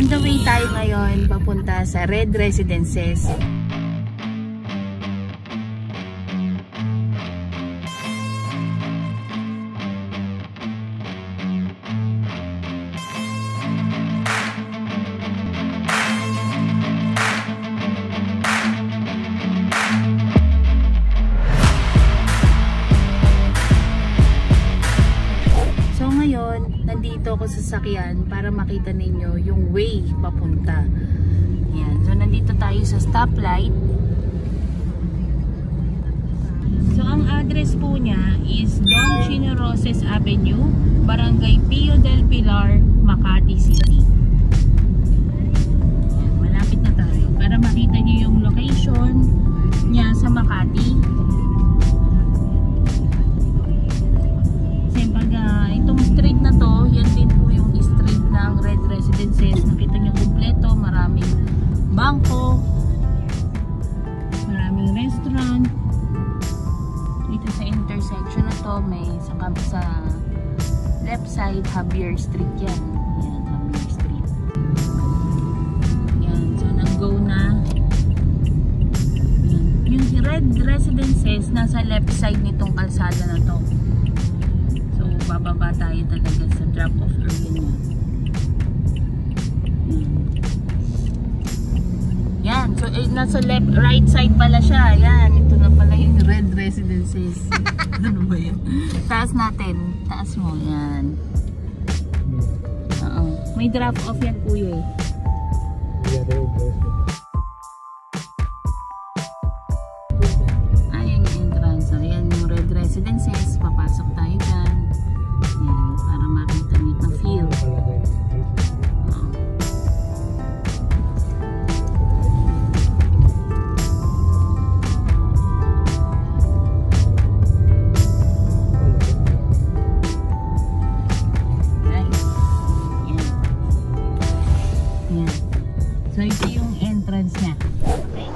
on the way tayo ngayon papunta sa Red Residences. Nandito ako sa sasakyan para makita ninyo yung way papunta. Yan. So, nandito tayo sa stoplight. So, ang address po niya is Don Chino Roses Avenue, Barangay Pio del Pilar, Makati City. Yan. Malapit na tayo para makita niyo yung location niya sa Makati. Itong street na to, yan din po yung street ng Red Residences. Nakita nyo kompleto, maraming bangko, maraming restaurant. Dito sa intersection na to, may sa left side, Javier Street yan. Yan, Javier Street. Yan, so nag-go na. Yan. Yung Red Residences, nasa left side nitong kalsada na to. Bababa tayo talaga sa drop-off area niya. Yan. So, nasa right side pala siya. Yan. Ito na pala yung Red Residences. Ano ba yan? Taas natin. Taas mo. Yan. May drop-off yan, kuya. Ayan yung entrance. So, ayan yung Red Residences. Papasok tayo dyan. Yan, para makita nyo na feel. Nice. Yan. Yan. So, ito yung entrance niya. Okay.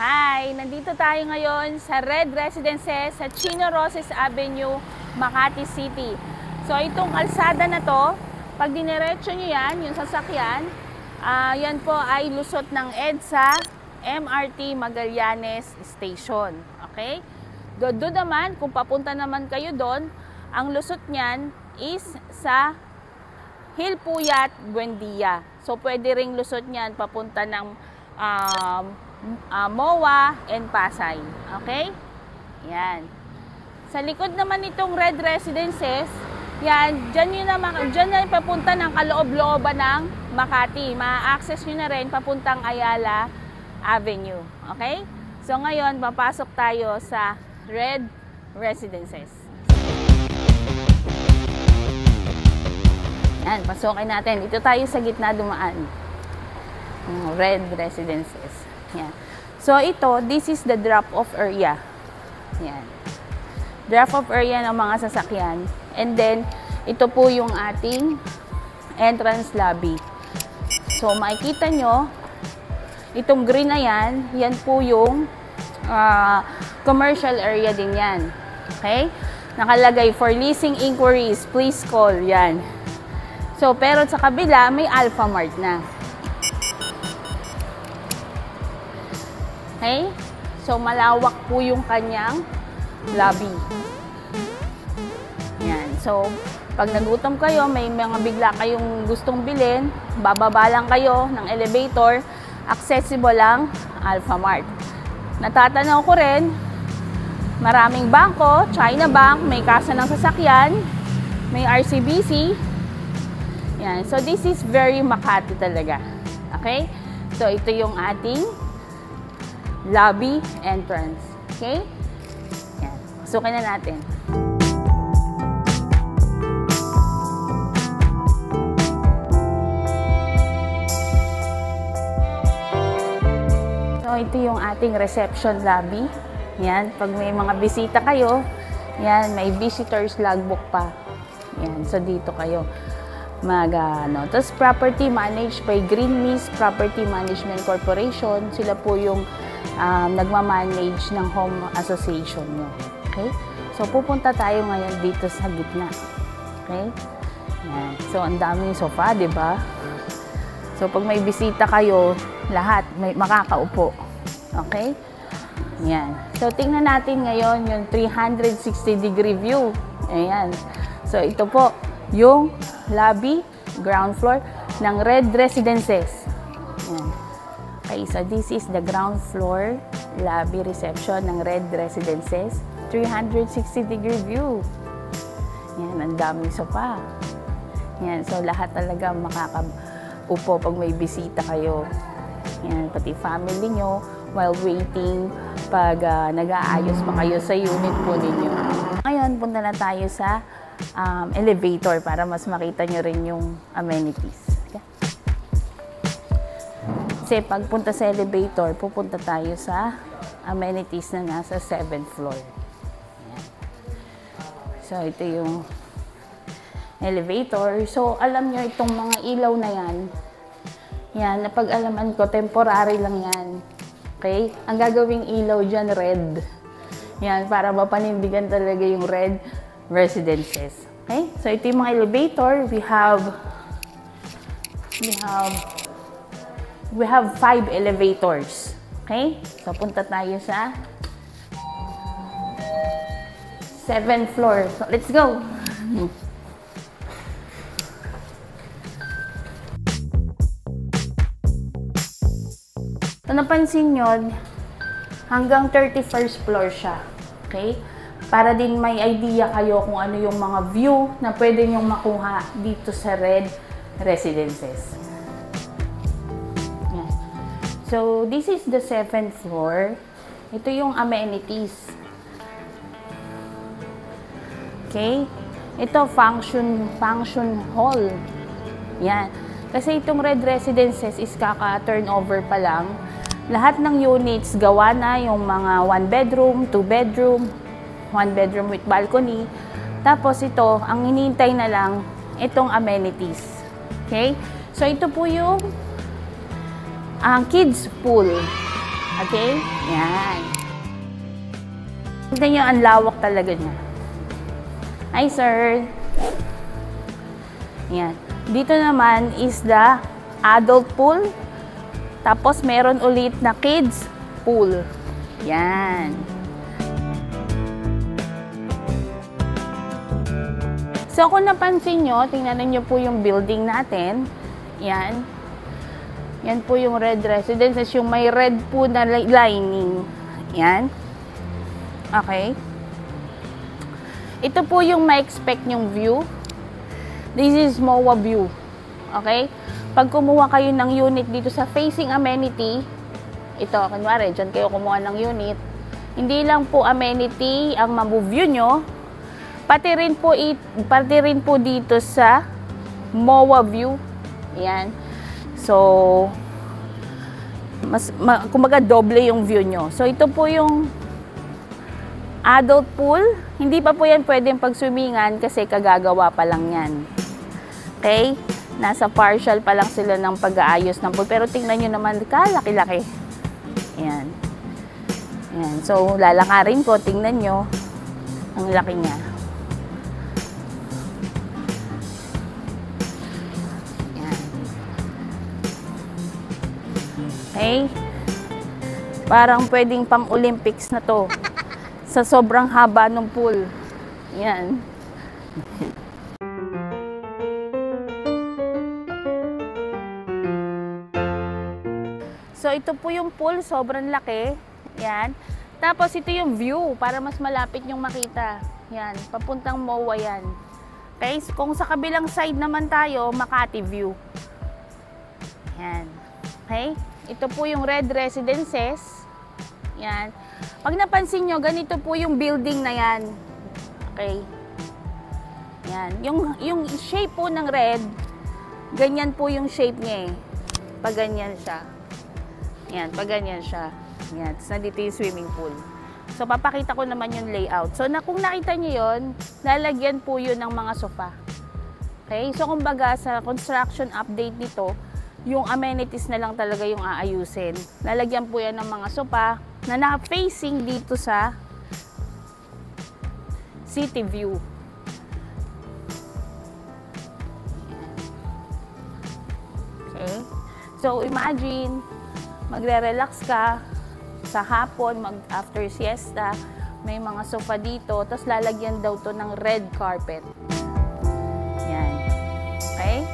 Hi! Nandito tayo ngayon sa Red Residences sa Chino Roses Avenue, Makati City. So itong kalsada na to, pag diniretso nyo yan, yung sasakyan, yan po ay lusot ng EDSA MRT Magallanes Station. Okay? Doon naman, kung papunta naman kayo doon, ang lusot nyan is sa Hilpuyat, Buendia. So pwede ring lusot nyan papunta ng MOA and Pasay. Okay? Yan. Sa likod naman itong Red Residences, yan, dyan na papunta ng kaloob-looban ng Makati. Ma-access nyo na rin papuntang Ayala Avenue. Okay? So ngayon, papasok tayo sa Red Residences. Yan, pasukin natin. Dito tayo sa gitna dumaan. Red Residences. Yan. So ito, this is the drop-off area. Yan. Drop-off area ng mga sasakyan. And then, ito po yung ating entrance lobby. So makikita nyo, itong green na yan, yan po yung commercial area din yan. Okay? Nakalagay, for leasing inquiries, please call. Yan. So, pero sa kabila, may Alphamart na. Okay? So, malawak po yung kanyang lobby. Yan. So, pag nagutom kayo, may mga bigla kayong gustong bilhin, bababa lang kayo ng elevator, accessible lang Alphamart. Natatanaw ko rin, maraming bangko, China Bank, may kasa ng sasakyan, may RCBC. Yan. So, this is very Makati talaga. Okay? So, ito yung ating lobby entrance. Okay? Yan. Pasukin na natin. So, ito yung ating reception lobby. Yan. Pag may mga bisita kayo, yan, may visitors logbook pa. Yan. So, dito kayo Tapos, property managed by Green Mist Property Management Corporation. Sila po yung nagmamanage ng home association nyo. Okay? So, pupunta tayo ngayon dito sa gitna. Okay? Yan. So, ang daming sofa, di ba? So, pag may bisita kayo, lahat may makakaupo. Okay? Yan. So, tingnan natin ngayon yung 360-degree view. Ayan. So, ito po yung lobby, ground floor ng Red Residences. Ayan. Okay, so this is the ground floor lobby reception ng Red Residences. 360-degree view. Yan, ang daming sofa. Yan, so lahat talaga makakaupo pag may bisita kayo. Yan, pati family nyo while waiting pag nag-aayos pa kayo sa unit po ninyo. Ngayon, punta na tayo sa elevator para mas makita nyo rin yung amenities. Okay? Kasi pagpunta sa elevator, pupunta tayo sa amenities na nasa 7th floor. Ayan. So, ito yung elevator. So, alam nyo itong mga ilaw na yan. Yan, napag-alaman ko, temporary lang yan. Okay? Ang gagawing ilaw dyan, red. Yan, para mapanindigan talaga yung Red Residences. Okay? So, ito yung mga elevator. We have 5 elevators. Okay? So, punta tayo sa 7th floor. So, let's go! So, napansin nyo, hanggang 31st floor siya. Okay? Para din may idea kayo kung ano yung mga view na pwede nyong makuha dito sa Red Residences. Yan. So, this is the 7th floor. Ito yung amenities. Okay? Ito, function hall. Yan. Kasi itong Red Residences is kaka-turnover pa lang. Lahat ng units gawa na yung mga 1 bedroom, 2 bedroom, 1 bedroom with balcony. Tapos ito, ang hinihintay na lang, itong amenities. Okay? So ito po yung kids pool. Okay? Yan. Tignan nyo, ang lawak talaga niya. Hi, sir. Yan. Dito naman is the adult pool. Tapos, meron ulit na kids pool. Yan. So, kung napansin nyo, tingnan nyo po yung building natin. Yan. Yan po yung Red Residences. Yung may red po na lining. Yan. Okay. Ito po yung ma-expect nyong view. This is MOA view. Okay? Pag kumuha kayo ng unit dito sa facing amenity, ito, kunwari, dyan kayo kumuha ng unit, hindi lang po amenity ang ma-view nyo, pati rin po dito sa MOA view. Yan. So, kumbaga doble yung view nyo. So, ito po yung adult pool. Hindi pa po yan pwedeng pagswimingan kasi kagagawa pa lang yan. Okay? Nasa partial pa lang sila ng pag-aayos ng pool. Pero tingnan nyo naman, kalaki-laki. Ayan. Ayan. So, lalakarin ko. Tingnan nyo. Ang laki niya. Ayan. Okay? Parang pwedeng pang-Olympics na to. Sa sobrang haba ng pool. Ayan. So, ito po yung pool, sobrang laki. Yan. Tapos, ito yung view, para mas malapit yung makita. Yan, papuntang MOA yan. Okay, so, kung sa kabilang side naman tayo, Makati view. Yan. Okay, ito po yung Red Residences. Yan. Pag napansin nyo, ganito po yung building na yan. Okay. Yan. Yung shape po ng red, ganyan po yung shape niya eh. Pag ganyan siya. Yan, pag ganyan siya. Yan, tapos nandito yung swimming pool. So, papakita ko naman yung layout. So, kung nakita nyo yun, lalagyan po yun ng mga sofa. Okay? So, kumbaga, sa construction update nito, yung amenities na lang talaga yung aayusin. Lalagyan po yan ng mga sofa na naka-facing dito sa city view. So, imagine, magre-relax ka sa hapon, after siesta, may mga sofa dito, tapos lalagyan daw to ng red carpet. Yan. Okay?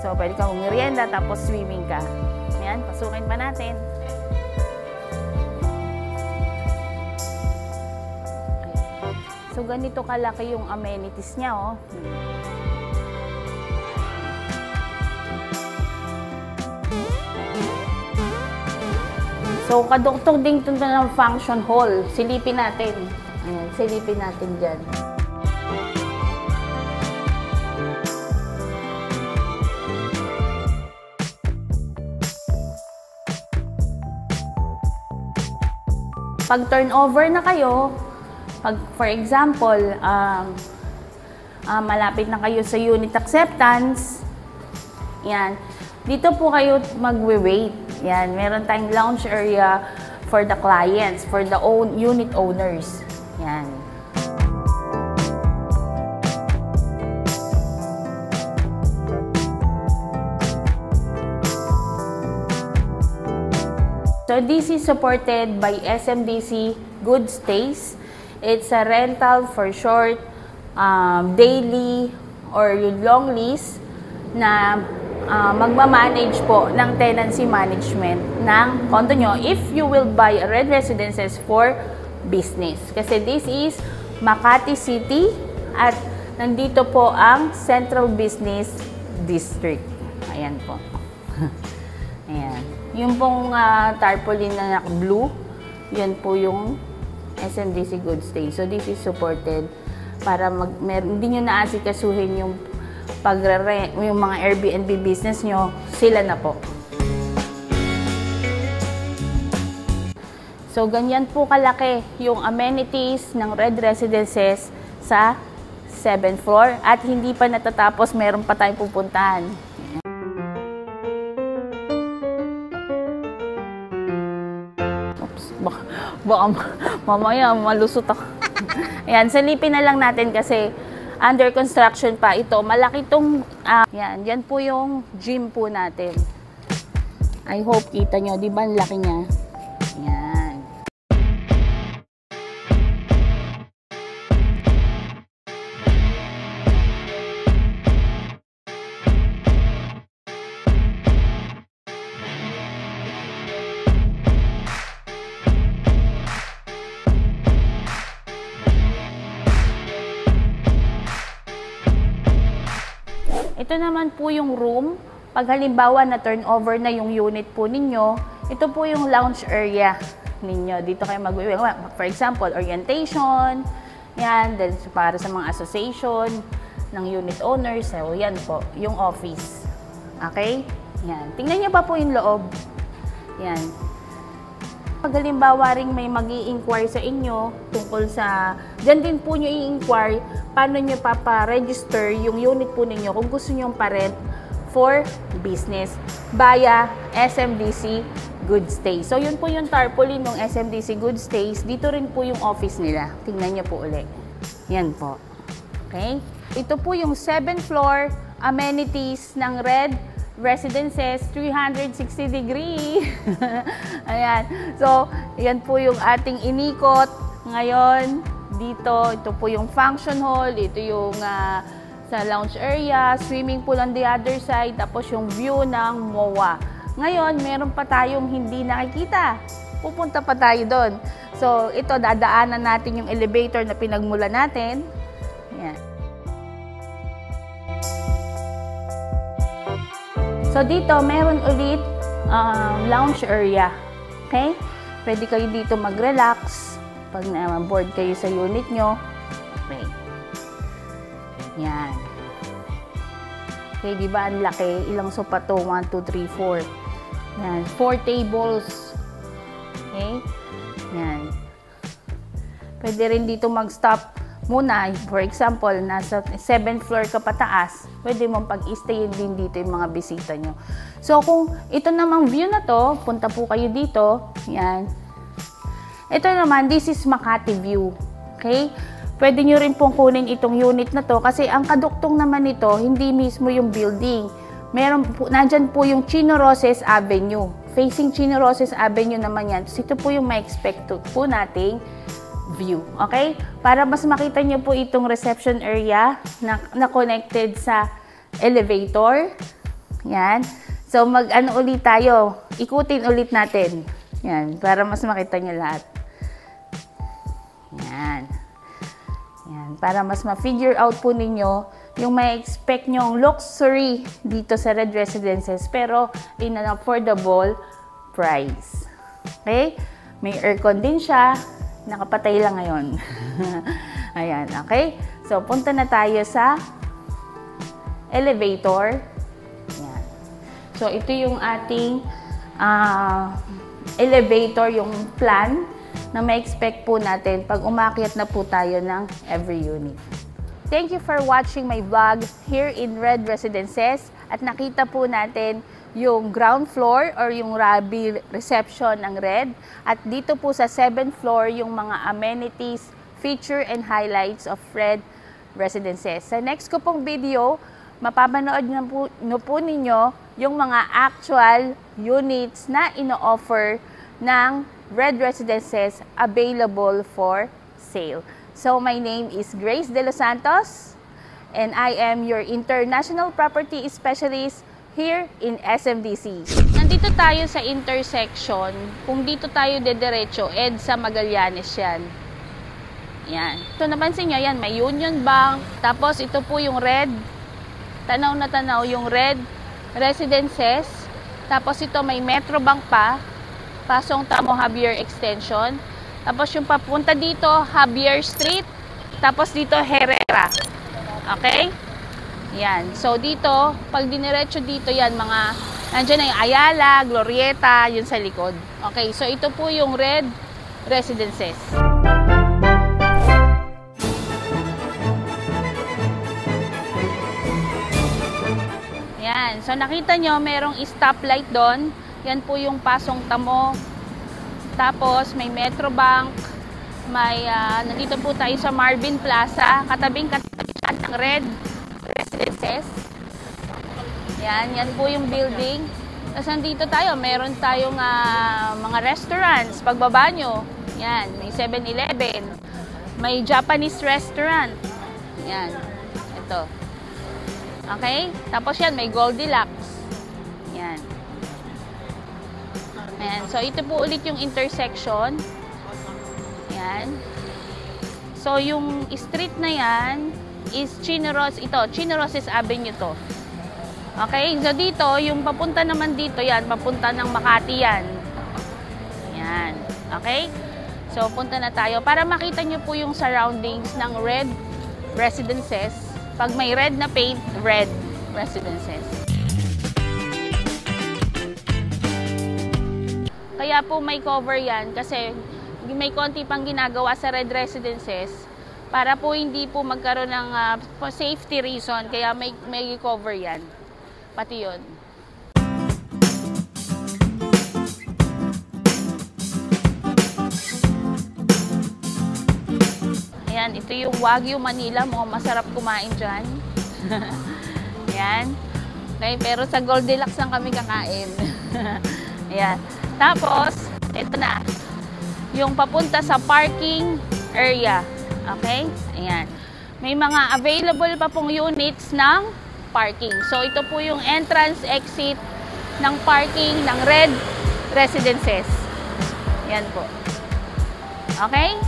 So, pwede kang merienda, tapos swimming ka. Yan, pasukin pa natin. Okay. So, ganito kalaki yung amenities niya, oh. So, kadugtong din ito ng function hall. Silipin natin. Ayan, silipin natin dyan. Pag turnover na kayo, pag for example, malapit na kayo sa unit acceptance, yan, dito po kayo magwe-wait. Yan, meron tayong lounge area for the clients, for the unit owners. Yan. So this is supported by SMDC Good Stays. It's a rental for short, daily, or long lease na magmamanage po ng tenancy management ng condo nyo if you will buy Red Residences for business. Kasi this is Makati City at nandito po ang Central Business District. Ayan po. Ayan. Yung pong tarpaulin na blue, yan po yung SMDC Good Stay. So this is supported para hindi nyo naasikasuhin yung yung mga Airbnb business nyo, sila na po. So, ganyan po kalaki yung amenities ng Red Residences sa 7th floor at hindi pa natatapos, meron pa tayong pupuntahan. Oops, baka mamaya malusot ako. Ayan, salipin na lang natin kasi under construction pa ito. Malaki itong, yan po yung gym po natin. I hope kita nyo, di ba ang laki niya? Yan. Ito naman po yung room. Pag halimbawa na turnover na yung unit po ninyo, ito po yung lounge area ninyo. Dito kayo for example, orientation, yan, then para sa mga association ng unit owners, so yan po, yung office. Okay? Yan. Tingnan nyo pa po yung loob. Yan. Pag halimbawa rin may mag-i-inquire sa inyo tungkol sa, dyan din po nyo i-inquire paano nyo papa-register yung unit po ninyo kung gusto nyo pa-rent for business via SMDC Good Stay. So, yun po yung tarpaulin ng SMDC Good Stays. Dito rin po yung office nila. Tingnan nyo po ulit. Yan po. Okay? Ito po yung 7th floor amenities ng Red Residences 360 degree. Ayan. So, yan po yung ating inikot ngayon. Dito, ito po yung function hall. Ito yung sa lounge area, swimming pool on the other side, tapos yung view ng MOA. Ngayon, meron pa tayong hindi nakikita. Pupunta pa tayo doon. So, ito, dadaanan natin yung elevator na pinagmula natin. Ayan. So, dito, meron ulit lounge area. Okay? Pwede kayo dito mag-relax pag bored kayo sa unit nyo. Okay. Yan. Okay, di ba ang laki? Ilang sofa to? 1, 2, 3, 4. Yan. 4 tables. Okay? Yan. Pwede rin dito mag-stop muna. For example, nasa 7th floor ka pataas, pwede mong pag-stayin din dito yung mga bisita nyo. So, kung ito namang view na to, punta po kayo dito. Yan. Ito naman, this is Makati view. Okay? Pwede nyo rin pong kunin itong unit na to kasi ang kaduktong naman nito, hindi mismo yung building. nandyan po yung Chino Roces Avenue. Facing Chino Roces Avenue naman yan. So, ito po yung ma-expect po nating view. Okay? Para mas makita nyo po itong reception area na connected sa elevator. Yan. So, mag-ano ulit tayo. Ikutin ulit natin. Yan. Para mas makita nyo lahat. Yan. Yan. Para mas ma-figure out po ninyo yung may expect nyong luxury dito sa Red Residences pero in an affordable price. Okay? May aircon din siya. Nakapatay lang ngayon. Ayan. Okay? So, punta na tayo sa elevator. Ayan. So, ito yung ating elevator, yung plan na may expect po natin pag umakyat na po tayo ng every unit. Thank you for watching my vlog here in Red Residences at nakita po natin yung ground floor or yung lobby reception ng Red at dito po sa 7th floor yung mga amenities, feature and highlights of Red Residences. Sa next ko pong video, mapapanood na po ninyo yung mga actual units na ino-offer ng Red Residences available for sale. So, my name is Grace De Los Santos and I am your International Property Specialist here in SMDC. Nandito tayo sa intersection. Kung dito tayo dediretso, EDSA Magallanes yan. Yan. Ito napansin nyo, yan, may Union Bank. Tapos ito po yung Red. Tanaw na tanaw yung Red Residences. Tapos ito may Metro Bank pa. Pasong Tamo Javier Extension. Tapos yung papunta dito, Javier Street. Tapos dito, Herrera. Okay? Yan. So, dito, pag diniretso dito yan, nandiyan na yung Ayala, Glorieta, yun sa likod. Okay, so ito po yung Red Residences. Yan. So, nakita nyo, merong stoplight doon. Yan po yung Pasong Tamo. Tapos, may Metro Bank. Nandito po tayo sa Marvin Plaza. Katabing-katabi siya ng Red Residences. Yan po yung building. Tapos nandito tayo, meron tayong mga restaurants, pagbaba nyo. Yan, may 7-Eleven. May Japanese restaurant. Yan, ito. Okay? Tapos yan, may Goldilocks. Yan. Ayan, so ito po ulit yung intersection. Yan. So yung street na yan is Chino Roces Avenue to. Okay, so dito, yung papunta naman dito yan, papunta ng Makati yan. Yan. Okay? So punta na tayo para makita nyo po yung surroundings ng Red Residences. Pag may red na paint, Red Residences. Kaya po may cover yan kasi may konti pang ginagawa sa Red Residences para po hindi po magkaroon ng safety reason. Kaya may cover yan. Pati yun. Ayan, ito yung Wagyu Manila. Mukhang masarap kumain dyan. Ayan. Okay, pero sa Goldilocks lang kami kakain. Ayan. Tapos, ito na. Yung papunta sa parking area. Okay? Ayan. May mga available pa pong units ng parking. So, ito po yung entrance exit ng parking ng Red Residences. Ayan po. Okay?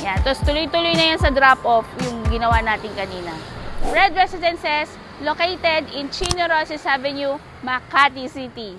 Ayan. Tapos, tuloy-tuloy na yan sa drop-off yung ginawa natin kanina. Red Residences, located in Chino Roces Avenue, Makati City.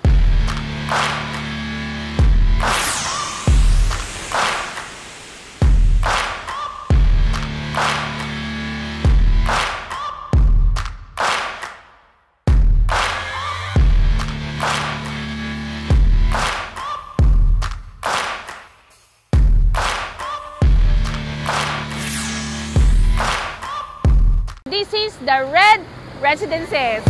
This is the Red Residences.